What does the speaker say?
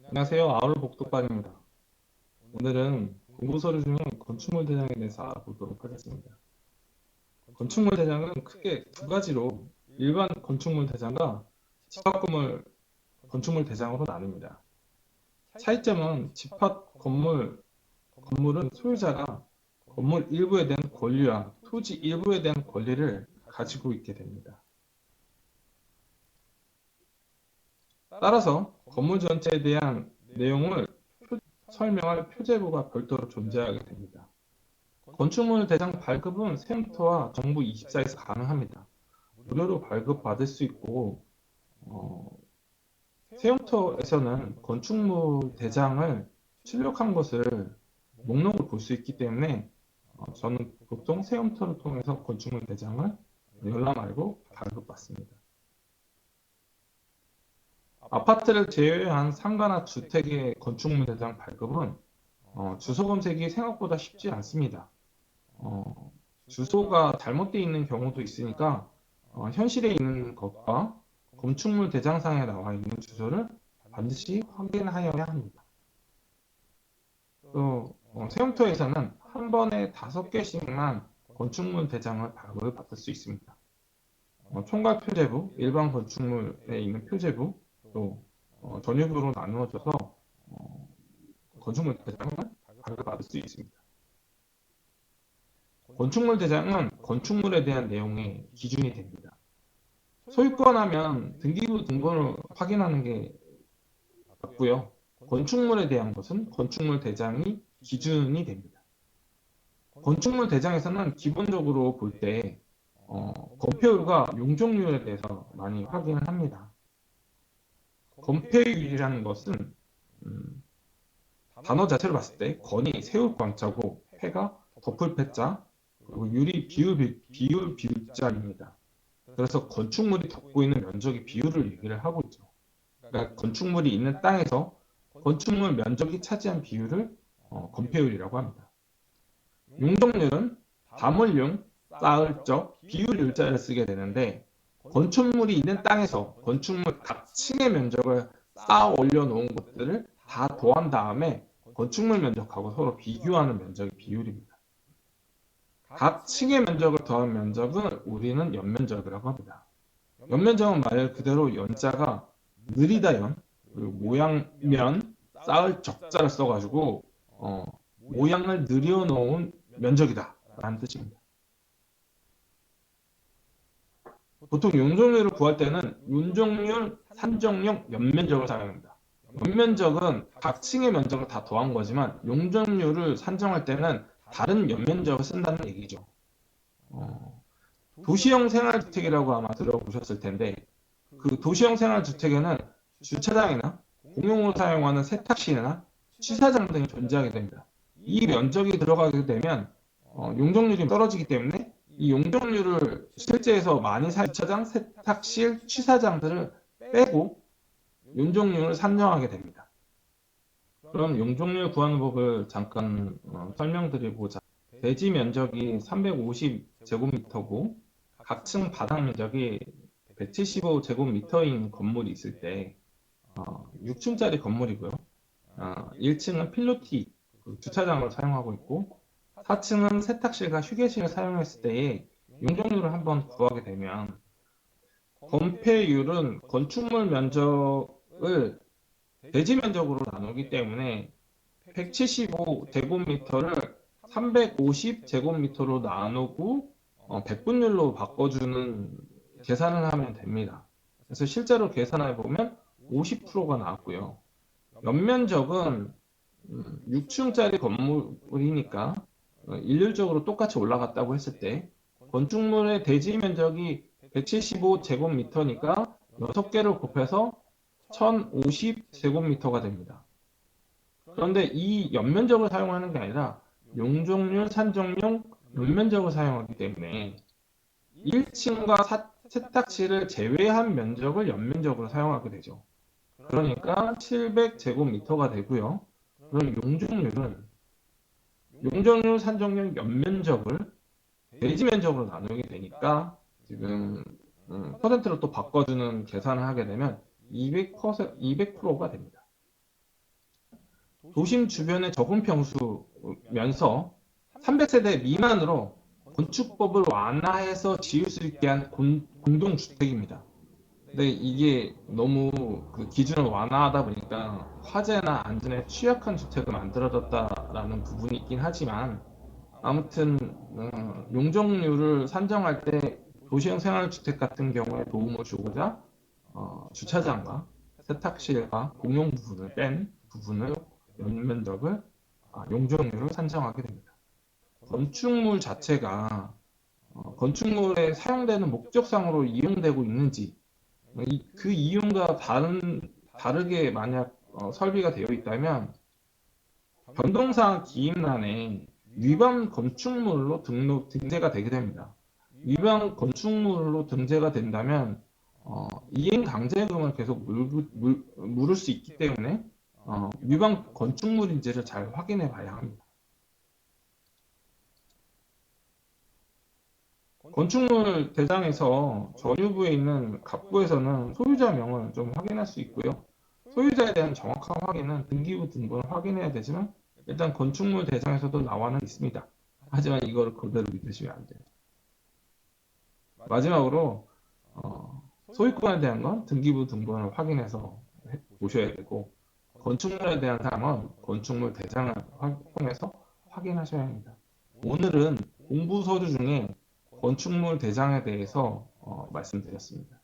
안녕하세요. 아울 복독반입니다. 오늘은 공부서류 중에 건축물 대장에 대해서 알아보도록 하겠습니다. 건축물 대장은 크게 두 가지로 일반 건축물 대장과 집합 건축물 대장으로 나뉩니다. 차이점은 집합 건물은 소유자가 건물 일부에 대한 권리와 토지 일부에 대한 권리를 가지고 있게 됩니다. 따라서 건물 전체에 대한 내용을 설명할 표제부가 별도로 존재하게 됩니다. 건축물 대장 발급은 세무터와 정부24에서 가능합니다. 무료로 발급받을 수 있고 세무터에서는 건축물 대장을 출력한 것을 목록을 볼 수 있기 때문에 저는 보통 세무터를 통해서 건축물 대장을 열람 알고 발급받습니다. 아파트를 제외한 상가나 주택의 건축물 대장 발급은 주소 검색이 생각보다 쉽지 않습니다. 주소가 잘못되어 있는 경우도 있으니까 현실에 있는 것과 건축물 대장상에 나와 있는 주소를 반드시 확인하여야 합니다. 또 세무터에서는 한 번에 5개씩만 건축물 대장을 발급을 받을 수 있습니다. 총괄 표제부, 일반 건축물에 있는 표제부, 또 전유부로 나누어져서 건축물 대장을 발급받을 수 있습니다. 건축물 대장은 건축물에 대한 내용의 기준이 됩니다. 소유권 하면 등기부 등본을 확인하는 게 맞고요. 건축물에 대한 것은 건축물 대장이 기준이 됩니다. 건축물 대장에서는 기본적으로 볼 때 건폐율과 용적률에 대해서 많이 확인을 합니다. 건폐율이라는 것은 단어 자체를 봤을 때 건이 세울 광자고 폐가 덮을 폐자, 그리고 율이 비율 비율자입니다. 그래서 건축물이 덮고 있는 면적의 비율을 얘기를 하고 있죠. 그러니까 건축물이 있는 땅에서 건축물 면적이 차지한 비율을 건폐율이라고 합니다. 용적률은 담을용, 쌓을 적, 비율 일자를 쓰게 되는데 건축물이 있는 땅에서 건축물 각 층의 면적을 쌓아 올려놓은 것들을 다 더한 다음에 건축물 면적하고 서로 비교하는 면적의 비율입니다. 각 층의 면적을 더한 면적은 우리는 연면적이라고 합니다. 연면적은 말 그대로 연자가 느리다 연, 그리고 모양면, 쌓을 적자를 써가지고 모양을 늘여놓은 면적이다 라는 뜻입니다. 보통 용적률을 구할 때는 용적률 산정용 연면적을 사용합니다. 연면적은 각 층의 면적을 다 더한 거지만 용적률을 산정할 때는 다른 연면적을 쓴다는 얘기죠. 도시형 생활주택이라고 아마 들어보셨을 텐데 그 도시형 생활주택에는 주차장이나 공용으로 사용하는 세탁실이나 취사장 등이 존재하게 됩니다. 이 면적이 들어가게 되면 용적률이 떨어지기 때문에 이 용적률을 실제에서 많이 사용 주차장, 세탁실, 취사장들을 빼고 용적률을 산정하게 됩니다. 그럼 용적률 구하는 법을 잠깐 설명드리고자. 대지 면적이 350제곱미터고 각 층 바닥 면적이 175제곱미터인 건물이 있을 때 6층짜리 건물이고요. 1층은 필로티 주차장으로 사용하고 있고 4층은 세탁실과 휴게실을 사용했을 때의 용적률을 한번 구하게 되면 건폐율은 건축물 면적을 대지 면적으로 나누기 때문에 175제곱미터를 350제곱미터로 나누고 백분율로 바꿔주는 계산을 하면 됩니다. 그래서 실제로 계산해 보면 50%가 나왔고요. 연면적은 6층짜리 건물이니까 일률적으로 똑같이 올라갔다고 했을 때 건축물의 대지 면적이 175제곱미터니까 6개를 곱해서 1050제곱미터가 됩니다. 그런데 이 연면적을 사용하는 게 아니라 용적률 산정용 연면적을 사용하기 때문에 1층과 세탁실을 제외한 면적을 연면적으로 사용하게 되죠. 그러니까 700제곱미터가 되고요. 그럼 용적률 산정용 연면적을 대지 면적으로 나누게 되니까 지금 퍼센트로 또 바꿔주는 계산을 하게 되면 200%가 됩니다. 도심 주변의 적은 평수면서 300세대 미만으로 건축법을 완화해서 지을 수 있게 한 공동주택입니다. 근데 이게 너무 그 기준을 완화하다 보니까 화재나 안전에 취약한 주택을 만들어졌다라는 부분이 있긴 하지만 아무튼 용적률을 산정할 때 도시형 생활주택 같은 경우에 도움을 주고자 주차장과 세탁실과 공용 부분을 뺀 부분을 연면적을 용적률을 산정하게 됩니다. 건축물 자체가 건축물에 사용되는 목적상으로 이용되고 있는지 그 이용과 다르게 만약 설비가 되어 있다면 변동사항 기입란에 위반 건축물로 등재가 되게 됩니다. 위반 건축물로 등재가 된다면 이행 강제금을 계속 물을 수 있기 때문에 위반 건축물인지를 잘 확인해 봐야 합니다. 건축물 대장에서 전유부에 있는 갑부에서는 소유자 명을 좀 확인할 수 있고요. 소유자에 대한 정확한 확인은 등기부 등본을 확인해야 되지만 일단 건축물 대장에서도 나와는 있습니다. 하지만 이거를 그대로 믿으시면 안 돼요. 마지막으로 소유권에 대한 건 등기부 등본을 확인해서 보셔야 되고 건축물에 대한 사항은 건축물 대장을 통해서 확인하셔야 합니다. 오늘은 공부 서류 중에 건축물 대장에 대해서 말씀드렸습니다.